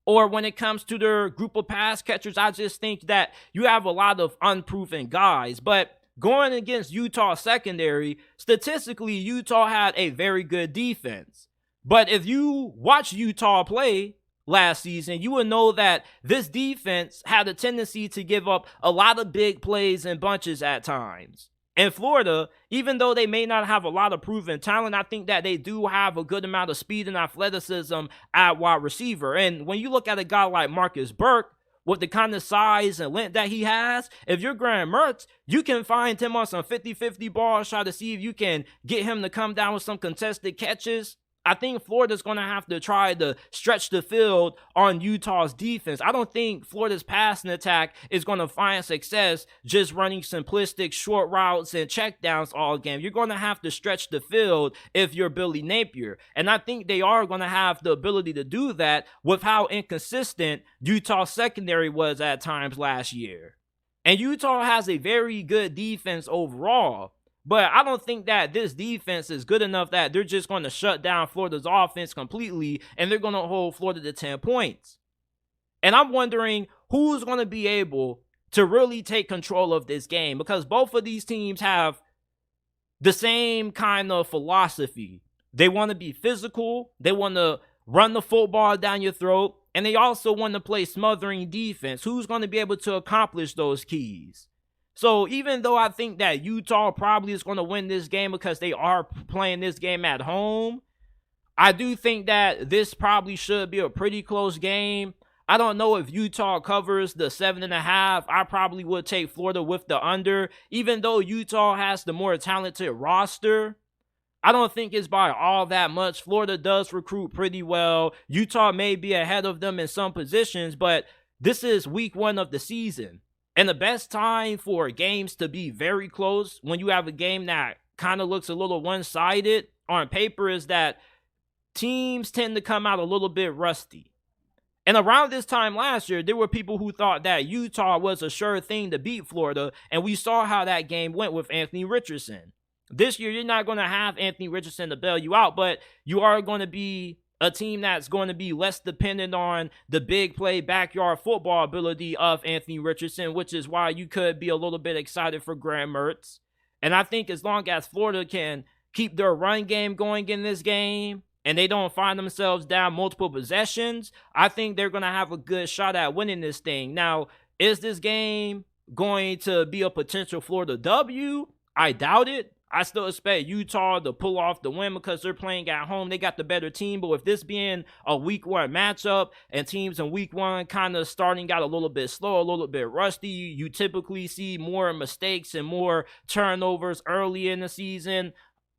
or when it comes to their group of pass catchers. I just think that you have a lot of unproven guys. But going against Utah secondary, statistically, Utah had a very good defense. But if you watch Utah play last season, you would know that this defense had a tendency to give up a lot of big plays and bunches at times. And Florida, even though they may not have a lot of proven talent, I think that they do have a good amount of speed and athleticism at wide receiver. And when you look at a guy like Marcus Burke, with the kind of size and length that he has, if you're Graham Mertz, you can find him on some 50-50 balls, try to see if you can get him to come down with some contested catches. I think Florida's going to have to try to stretch the field on Utah's defense. I don't think Florida's passing attack is going to find success just running simplistic short routes and checkdowns all game. You're going to have to stretch the field if you're Billy Napier. And I think they are going to have the ability to do that with how inconsistent Utah's secondary was at times last year. And Utah has a very good defense overall. But I don't think that this defense is good enough that they're just going to shut down Florida's offense completely and they're going to hold Florida to 10 points. And I'm wondering who's going to be able to really take control of this game, because both of these teams have the same kind of philosophy. They want to be physical, they want to run the football down your throat, and they also want to play smothering defense. Who's going to be able to accomplish those keys? So even though I think that Utah probably is going to win this game because they are playing this game at home, I do think that this probably should be a pretty close game. I don't know if Utah covers the 7.5. I probably would take Florida with the under. Even though Utah has the more talented roster, I don't think it's by all that much. Florida does recruit pretty well. Utah may be ahead of them in some positions, but this is week 1 of the season. And the best time for games to be very close when you have a game that kind of looks a little one-sided on paper is that teams tend to come out a little bit rusty. And around this time last year, there were people who thought that Utah was a sure thing to beat Florida, and we saw how that game went with Anthony Richardson. This year, you're not going to have Anthony Richardson to bail you out, but you are going to be a team that's going to be less dependent on the big play backyard football ability of Anthony Richardson, which is why you could be a little bit excited for Graham Mertz. And I think as long as Florida can keep their run game going in this game and they don't find themselves down multiple possessions, I think they're going to have a good shot at winning this thing. Now, is this game going to be a potential Florida W? I doubt it. I still expect Utah to pull off the win because they're playing at home. They got the better team. But with this being a week 1 matchup and teams in week 1 kind of starting out a little bit slow, a little bit rusty, you typically see more mistakes and more turnovers early in the season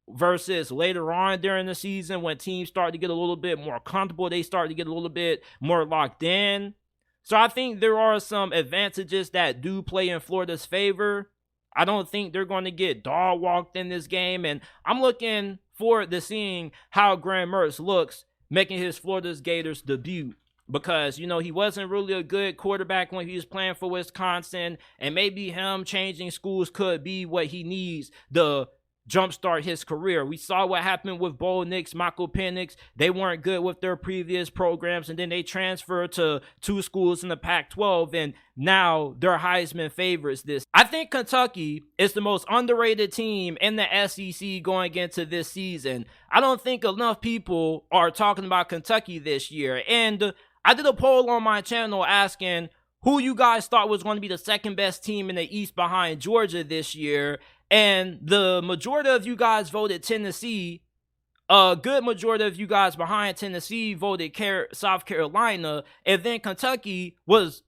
versus later on during the season when teams start to get a little bit more comfortable. They start to get a little bit more locked in. So I think there are some advantages that do play in Florida's favor. I don't think they're going to get dog walked in this game, and I'm looking forward to seeing how Graham Mertz looks making his Florida Gators debut, because, you know, he wasn't really a good quarterback when he was playing for Wisconsin, and maybe him changing schools could be what he needs to jumpstart his career. We saw what happened with Bo Nix, Michael Penix. They weren't good with their previous programs, and then they transferred to 2 schools in the Pac-12, and now they're Heisman favorites. I think Kentucky is the most underrated team in the SEC going into this season. I don't think enough people are talking about Kentucky this year, and I did a poll on my channel asking who you guys thought was going to be the second best team in the East behind Georgia this year. And the majority of you guys voted Tennessee. A good majority of you guys behind Tennessee voted South Carolina. And then Kentucky was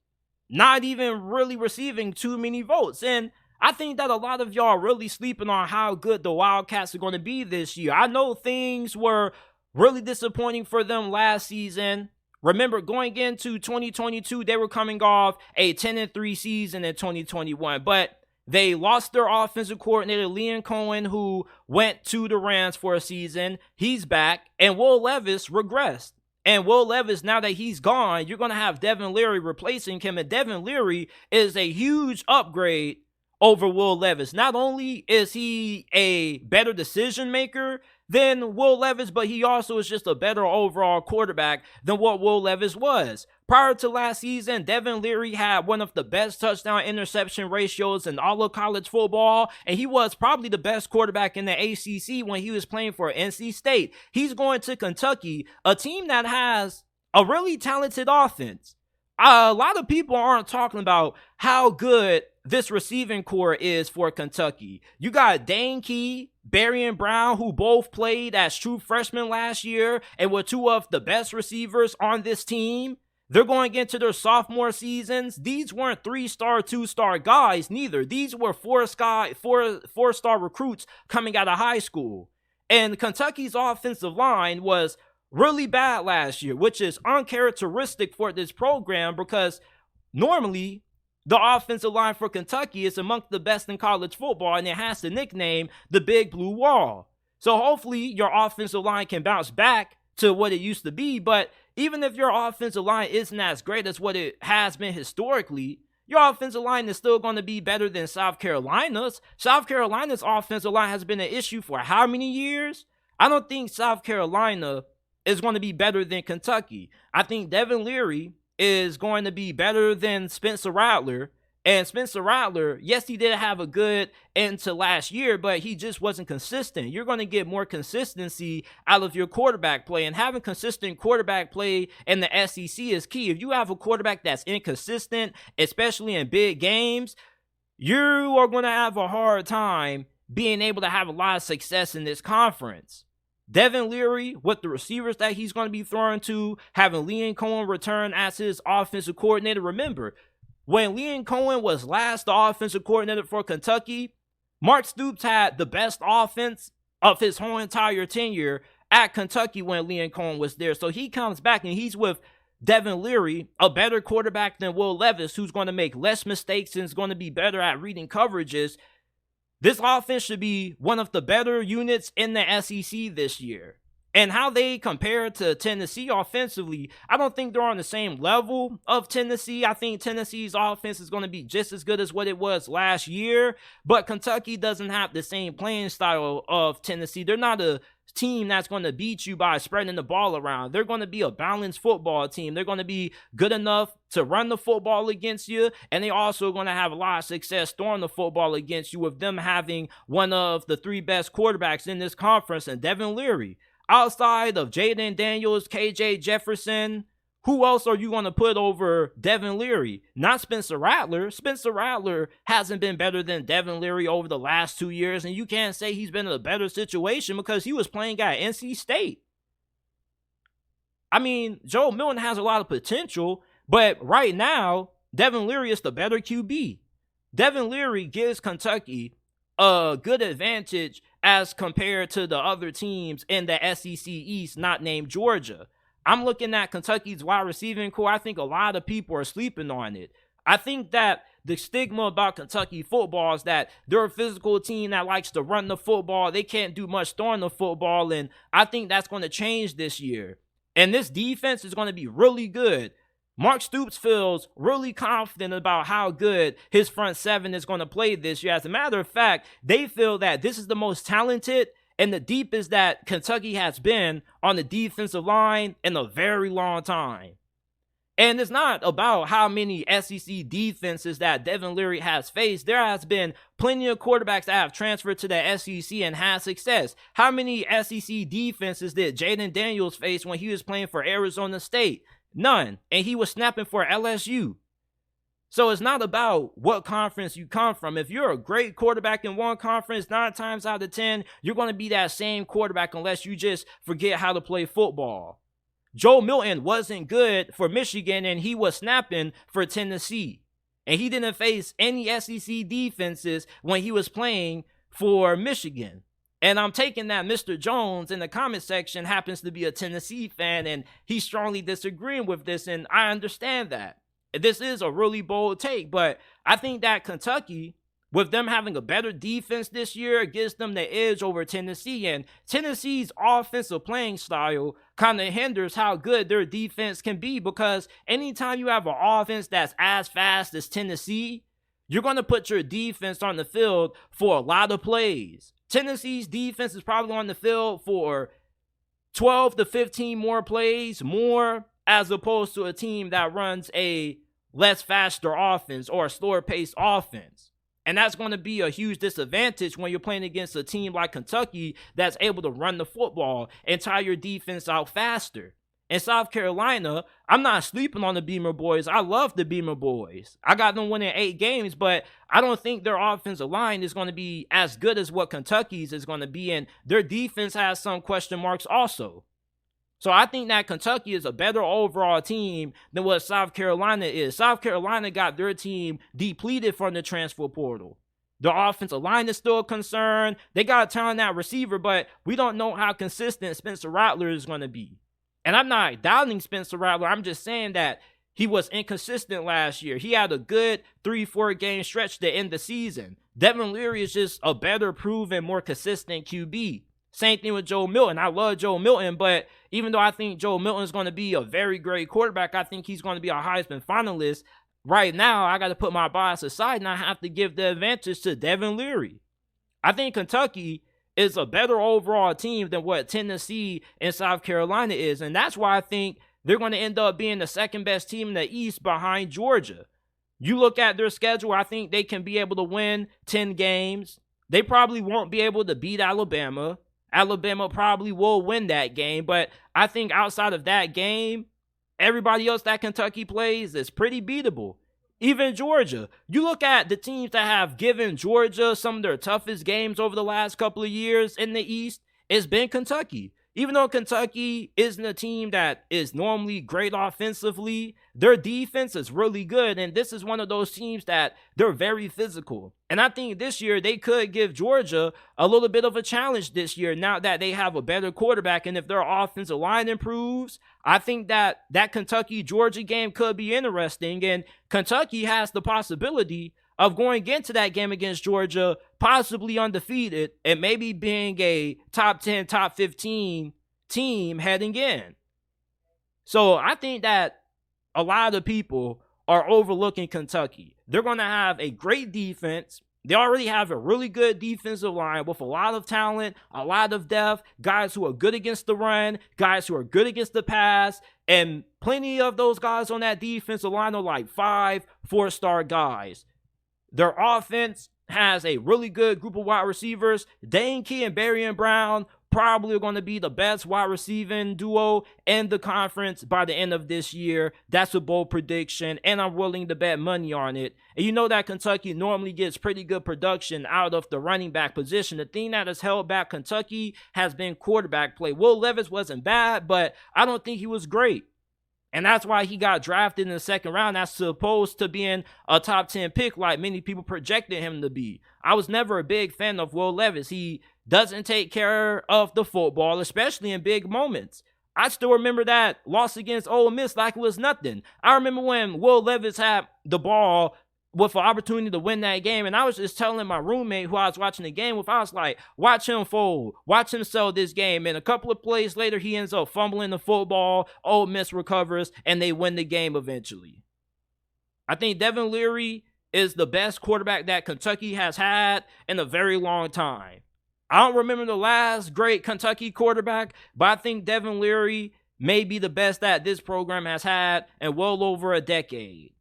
not even really receiving too many votes. And I think that a lot of y'all are really sleeping on how good the Wildcats are going to be this year. I know things were really disappointing for them last season. Remember, going into 2022, they were coming off a 10-3 season in 2021. But they lost their offensive coordinator, Liam Cohen, who went to the Rams for a season. He's back, and Will Levis regressed. And Will Levis, now that he's gone, you're going to have Devin Leary replacing him. And Devin Leary is a huge upgrade over Will Levis. Not only is he a better decision maker than Will Levis, but he also is just a better overall quarterback than what Will Levis was. Prior to last season, Devin Leary had one of the best touchdown interception ratios in all of college football, and he was probably the best quarterback in the ACC when he was playing for NC State. He's going to Kentucky, a team that has a really talented offense. A lot of people aren't talking about how good this receiving core is for Kentucky. You got Dane Key, Barry Brown, who both played as true freshmen last year and were 2 of the best receivers on this team. They're going into their sophomore seasons. These weren't 3-star, 2-star guys neither. These were 4-star recruits coming out of high school. And Kentucky's offensive line was really bad last year, which is uncharacteristic for this program because normally the offensive line for Kentucky is among the best in college football, and it has the nickname the Big Blue Wall. So hopefully your offensive line can bounce back to what it used to be, but even if your offensive line isn't as great as what it has been historically, your offensive line is still going to be better than South Carolina's. South Carolina's offensive line has been an issue for how many years? I don't think South Carolina is going to be better than Kentucky. I think Devin Leary is going to be better than Spencer Rattler. And Spencer Rattler, yes, he did have a good end to last year, but he just wasn't consistent. You're going to get more consistency out of your quarterback play, and having consistent quarterback play in the SEC is key. If you have a quarterback that's inconsistent, especially in big games, you are going to have a hard time being able to have a lot of success in this conference. Devin Leary, with the receivers that he's going to be throwing to, having Liam Cohen return as his offensive coordinator. Remember, when Liam Cohen was last the offensive coordinator for Kentucky, Mark Stoops had the best offense of his whole entire tenure at Kentucky when Liam Cohen was there. So he comes back and he's with Devin Leary, a better quarterback than Will Levis, who's going to make less mistakes and is going to be better at reading coverages. This offense should be one of the better units in the SEC this year. And how they compare to Tennessee offensively, I don't think they're on the same level of Tennessee. I think Tennessee's offense is going to be just as good as what it was last year. But Kentucky doesn't have the same playing style of Tennessee. They're not a team that's going to beat you by spreading the ball around. They're going to be a balanced football team. They're going to be good enough to run the football against you, and they're also going to have a lot of success throwing the football against you, with them having one of the three best quarterbacks in this conference, and Devin Leary. Outside of Jaden Daniels, KJ Jefferson, who else are you going to put over Devin Leary? Not Spencer Rattler. Spencer Rattler hasn't been better than Devin Leary over the last 2 years, and you can't say he's been in a better situation because he was playing at NC State. I mean, Joe Milton has a lot of potential, but right now, Devin Leary is the better QB. Devin Leary gives Kentucky a good advantage as compared to the other teams in the SEC East not named Georgia. I'm looking at Kentucky's wide receiving core. I think a lot of people are sleeping on it. I think that the stigma about Kentucky football is that they're a physical team that likes to run the football. They can't do much throwing the football, and I think that's going to change this year. And this defense is going to be really good. Mark Stoops feels really confident about how good his front seven is going to play this year. As a matter of fact, they feel that this is the most talented and the deepest that Kentucky has been on the defensive line in a very long time. And it's not about how many SEC defenses that Devin Leary has faced. There has been plenty of quarterbacks that have transferred to the SEC and had success. How many SEC defenses did Jaden Daniels face when he was playing for Arizona State? None. And he was snapping for LSU. So it's not about what conference you come from. If you're a great quarterback in one conference, 9 times out of 10, you're going to be that same quarterback unless you just forget how to play football. Joe Milton wasn't good for Michigan, and he was snapping for Tennessee. And he didn't face any SEC defenses when he was playing for Michigan. And I'm taking that Mr. Jones in the comment section happens to be a Tennessee fan, and he's strongly disagreeing with this, and I understand that. This is a really bold take, but I think that Kentucky, with them having a better defense this year, gives them the edge over Tennessee. And Tennessee's offensive playing style kind of hinders how good their defense can be, because anytime you have an offense that's as fast as Tennessee, you're going to put your defense on the field for a lot of plays. Tennessee's defense is probably on the field for 12 to 15 more plays, more as opposed to a team that runs a less faster offense or a slower paced offense. And that's going to be a huge disadvantage when you're playing against a team like Kentucky that's able to run the football and tire your defense out faster. In South Carolina, I'm not sleeping on the Beamer boys. I love the Beamer boys. I got them winning 8 games, but I don't think their offensive line is going to be as good as what Kentucky's is going to be, and their defense has some question marks also. So I think that Kentucky is a better overall team than what South Carolina is. South Carolina got their team depleted from the transfer portal. The offensive line is still a concern. They got a talent at receiver, but we don't know how consistent Spencer Rattler is going to be. And I'm not doubting Spencer Rattler. I'm just saying that he was inconsistent last year. He had a good 3-4 game stretch to end the season. Devin Leary is just a better proven, more consistent QB. Same thing with Joe Milton. I love Joe Milton, but even though I think Joe Milton is going to be a very great quarterback, I think he's going to be a Heisman finalist. Right now, I got to put my bias aside, and I have to give the advantage to Devin Leary. I think Kentucky is a better overall team than what Tennessee and South Carolina is, and that's why I think they're going to end up being the second best team in the East behind Georgia. You look at their schedule, I think they can be able to win 10 games. They probably won't be able to beat Alabama. Alabama probably will win that game, but I think outside of that game, everybody else that Kentucky plays is pretty beatable. Even Georgia. You look at the teams that have given Georgia some of their toughest games over the last couple of years in the East, it's been Kentucky. Even though Kentucky isn't a team that is normally great offensively, their defense is really good, and this is one of those teams that they're very physical. And I think this year they could give Georgia a little bit of a challenge this year now that they have a better quarterback, and if their offensive line improves, I think that Kentucky-Georgia game could be interesting, and Kentucky has the possibility of going into that game against Georgia, possibly undefeated, and maybe being a top 10, top 15 team heading in. So I think that a lot of people are overlooking Kentucky. They're going to have a great defense. They already have a really good defensive line with a lot of talent, a lot of depth, guys who are good against the run, guys who are good against the pass, and plenty of those guys on that defensive line are like 5 4-star guys. Their offense has a really good group of wide receivers. Dane Key and Barrion Brown probably are going to be the best wide receiving duo in the conference by the end of this year. That's a bold prediction, and I'm willing to bet money on it. And you know that Kentucky normally gets pretty good production out of the running back position. The thing that has held back Kentucky has been quarterback play. Will Levis wasn't bad, but I don't think he was great. And that's why he got drafted in the second round as opposed to being a top 10 pick like many people projected him to be. I was never a big fan of Will Levis. He doesn't take care of the football, especially in big moments. I still remember that loss against Ole Miss like it was nothing. I remember when Will Levis had the ball with an opportunity to win that game, and I was just telling my roommate who I was watching the game with, I was like, watch him fold, watch him sell this game, and a couple of plays later, he ends up fumbling the football, Ole Miss recovers, and they win the game eventually. I think Devin Leary is the best quarterback that Kentucky has had in a very long time. I don't remember the last great Kentucky quarterback, but I think Devin Leary may be the best that this program has had in well over a decade.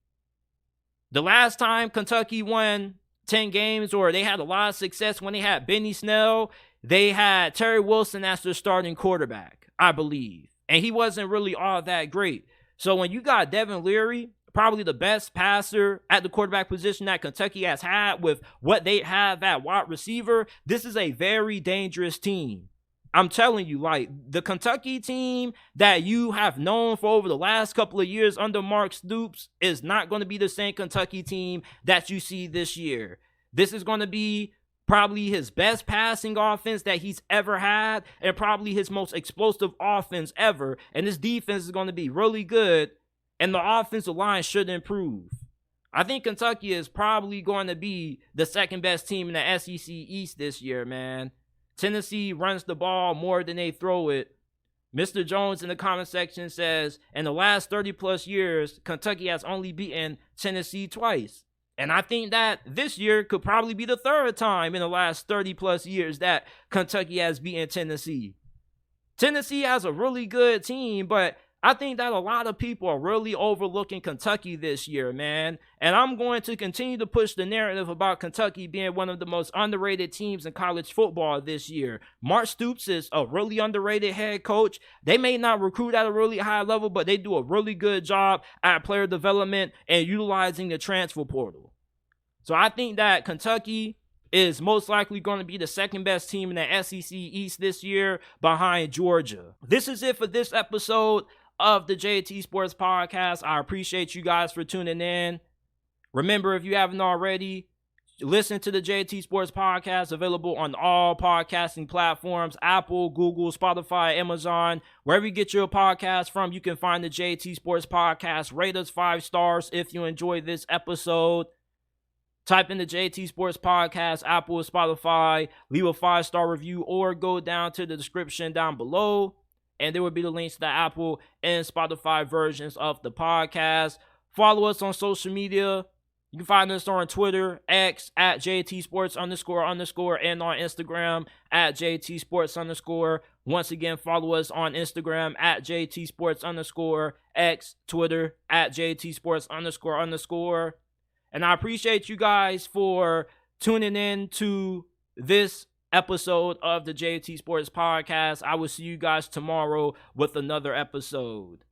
The last time Kentucky won 10 games, or they had a lot of success when they had Benny Snell, they had Terry Wilson as their starting quarterback, I believe. And he wasn't really all that great. So when you got Devin Leary, probably the best passer at the quarterback position that Kentucky has had with what they have at wide receiver, this is a very dangerous team. I'm telling you, like, the Kentucky team that you have known for over the last couple of years under Mark Stoops is not going to be the same Kentucky team that you see this year. This is going to be probably his best passing offense that he's ever had, and probably his most explosive offense ever. And his defense is going to be really good, and the offensive line should improve. I think Kentucky is probably going to be the second best team in the SEC East this year, man. Tennessee runs the ball more than they throw it. Mr. Jones in the comment section says, in the last 30 plus years, Kentucky has only beaten Tennessee twice. And I think that this year could probably be the third time in the last 30 plus years that Kentucky has beaten Tennessee. Tennessee has a really good team, but I think that a lot of people are really overlooking Kentucky this year, man. And I'm going to continue to push the narrative about Kentucky being one of the most underrated teams in college football this year. Mark Stoops is a really underrated head coach. They may not recruit at a really high level, but they do a really good job at player development and utilizing the transfer portal. So I think that Kentucky is most likely going to be the second best team in the SEC East this year behind Georgia. This is it for this episode of the JT Sports Podcast. I appreciate you guys for tuning in. Remember, if you haven't already, Listen to the JT Sports Podcast, available on all podcasting platforms, Apple, Google, Spotify, Amazon, wherever you get your podcast from. You can find the JT Sports Podcast. Rate us 5 stars if you enjoyed this episode. Type in the JT Sports Podcast, Apple or Spotify, leave a 5-star review, or go down to the description down below, and there will be the links to the Apple and Spotify versions of the podcast. Follow us on social media. You can find us on Twitter, X, at JT Sports __, and on Instagram, at JT Sports _. Once again, follow us on Instagram, at JT Sports _, X, Twitter, at JT Sports __. And I appreciate you guys for tuning in to this episode of the JT Sports Podcast. I will see you guys tomorrow with another episode.